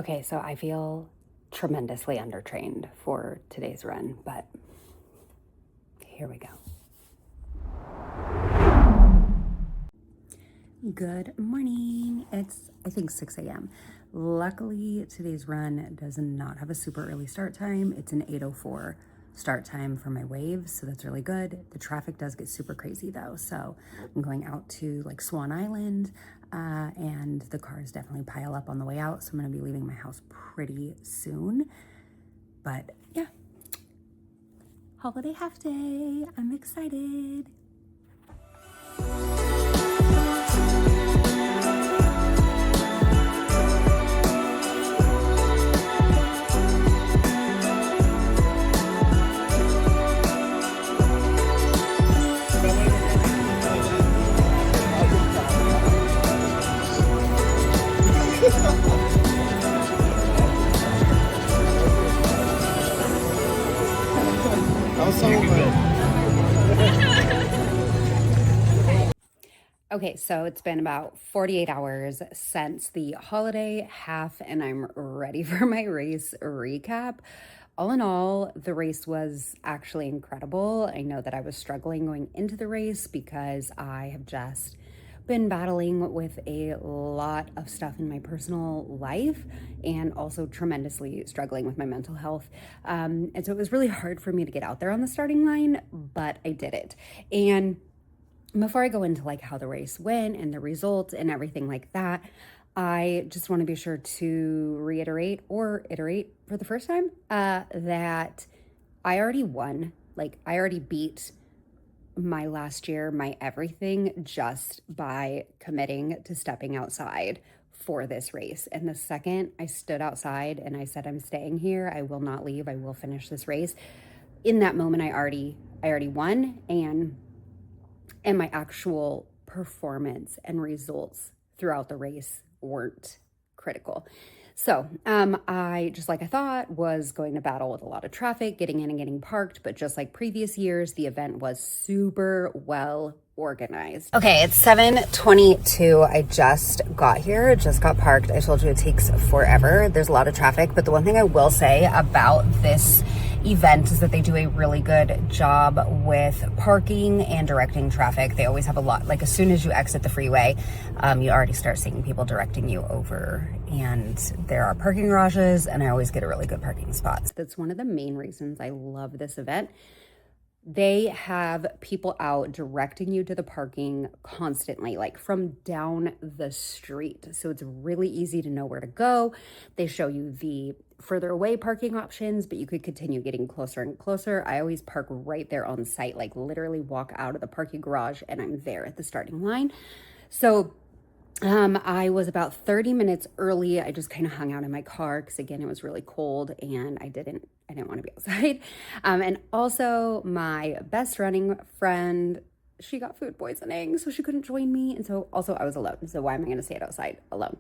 Okay, so I feel tremendously undertrained for today's run, but here we go. Good morning. It's, I think, 6 a.m. Luckily, today's run does not have a super early start time. It's an 8:04 start time for my waves, so that's really good. The traffic does get super crazy though, so I'm going out to like Swan Island, and the cars definitely pile up on the way out, so I'm gonna be leaving my house pretty soon. But yeah, holiday half day. I'm excited. Okay, so it's been about 48 hours since the holiday half, and I'm ready for my race recap. All in all, the race was actually incredible. I know that I was struggling going into the race because I have just been battling with a lot of stuff in my personal life and also tremendously struggling with my mental health. And so it was really hard for me to get out there on the starting line, but I did it. And before I go into like how the race went and the results and everything like that, I just want to be sure to reiterate or iterate for the first time that I already won. Like, I already beat my last year, my everything, just by committing to stepping outside for this race. And the second I stood outside and I said, I'm staying here, I will not leave, I will finish this race. In that moment, I already won, and my actual performance and results throughout the race weren't critical. So I, just like I thought, was going to battle with a lot of traffic, getting in and getting parked. But just like previous years, the event was super well organized. Okay, it's 7:22. I just got here, just got parked. I told you it takes forever. There's a lot of traffic, but the one thing I will say about this event is that they do a really good job with parking and directing traffic. They always have a lot, like as soon as you exit the freeway, you already start seeing people directing you over, and there are parking garages, and I always get a really good parking spot. That's one of the main reasons I love this event. They have people out directing you to the parking constantly, like from down the street. So it's really easy to know where to go. They show you the further away parking options, but you could continue getting closer and closer. I always park right there on site, like literally walk out of the parking garage and I'm there at the starting line. So I was about 30 minutes early. I just kind of hung out in my car because again, it was really cold and I didn't want to be outside. And also my best running friend, she got food poisoning, so she couldn't join me. And so also I was alone. So why am I going to stay outside alone?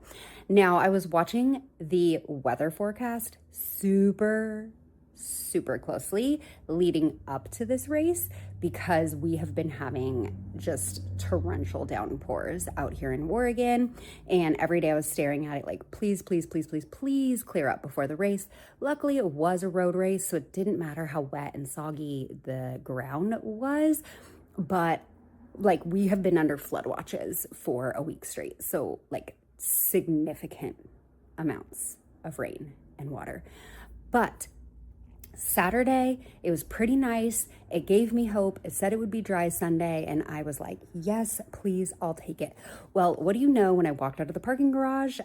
Now I was watching the weather forecast super closely leading up to this race because we have been having just torrential downpours out here in Oregon, and every day I was staring at it like, please clear up before the race. Luckily it was a road race, so it didn't matter how wet and soggy the ground was, but like we have been under flood watches for a week straight, so like significant amounts of rain and water. But Saturday, it was pretty nice. It gave me hope. It said it would be dry Sunday, and I was like, yes, please, I'll take it. Well, what do you know, when I walked out of the parking garage,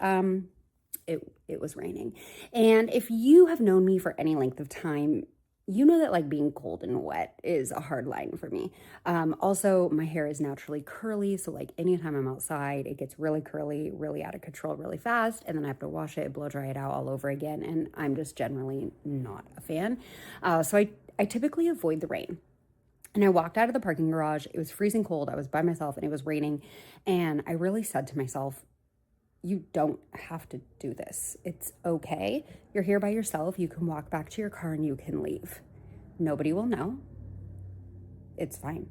it was raining. And if you have known me for any length of time, you know that like being cold and wet is a hard line for me. Also, my hair is naturally curly, so like anytime I'm outside, it gets really curly, really out of control really fast, and then I have to wash it, blow dry it out all over again, and I'm just generally not a fan. So I typically avoid the rain. And I walked out of the parking garage. It was freezing cold. I was by myself and it was raining. And I really said to myself, you don't have to do this. It's okay. You're here by yourself. You can walk back to your car and you can leave. Nobody will know. It's fine.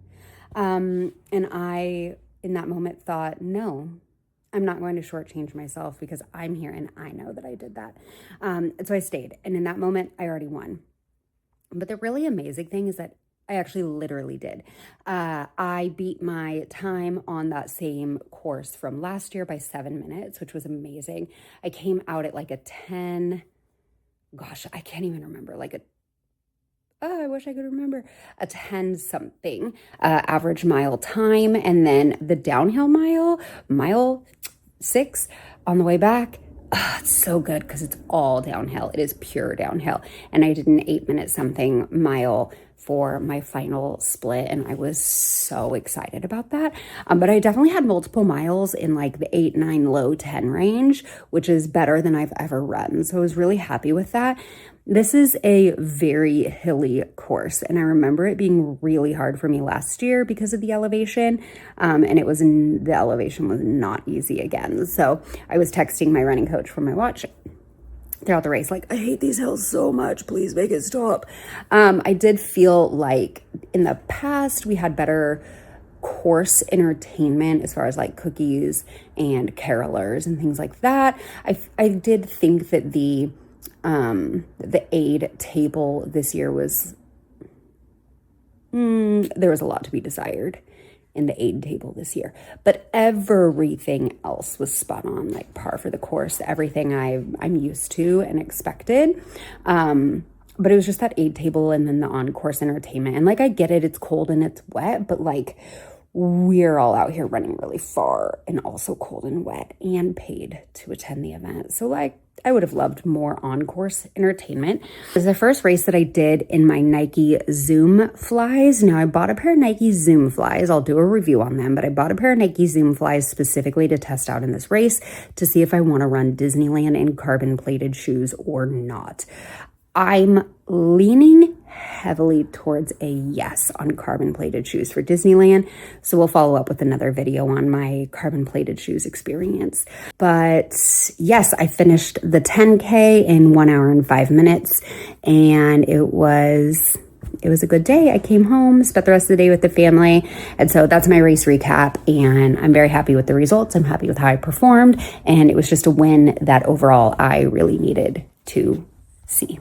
And I, in that moment, thought, no, I'm not going to shortchange myself because I'm here and I know that I did that. And so I stayed. And in that moment, I already won. But the really amazing thing is that I actually literally did. I beat my time on that same course from last year by 7 minutes, which was amazing. I came out at like a 10, gosh, I can't even remember, I wish I could remember, a 10 something average mile time. And then the downhill mile 6 on the way back. It's so good because it's all downhill. It is pure downhill. And I did an 8-minute something mile for my final split, and I was so excited about that. But I definitely had multiple miles in like the 8, 9, low 10 range, which is better than I've ever run. So I was really happy with that. This is a very hilly course, and I remember it being really hard for me last year because of the elevation, and the elevation was not easy again. So I was texting my running coach from my watch throughout the race, like, I hate these hills so much, please make it stop. I did feel like in the past we had better course entertainment as far as like cookies and carolers and things like that. I did think that the aid table this year was, there was a lot to be desired in the aid table this year, but everything else was spot on, like par for the course, everything I'm used to and expected. But it was just that aid table and then the on-course entertainment. And like, I get it, it's cold and it's wet, but like, we're all out here running really far and also cold and wet and paid to attend the event. So like, I would have loved more on-course entertainment. It was the first race that I did in my Nike Zoom flies. Now, I bought a pair of Nike Zoom flies. I'll do a review on them, but I bought a pair of Nike Zoom flies specifically to test out in this race to see if I want to run Disneyland in carbon-plated shoes or not. I'm leaning heavily towards a yes on carbon-plated shoes for Disneyland. So we'll follow up with another video on my carbon-plated shoes experience. But yes, I finished the 10K in 1 hour and 5 minutes, and it was a good day. I came home, spent the rest of the day with the family. And so that's my race recap. And I'm very happy with the results. I'm happy with how I performed. And it was just a win that overall I really needed to see.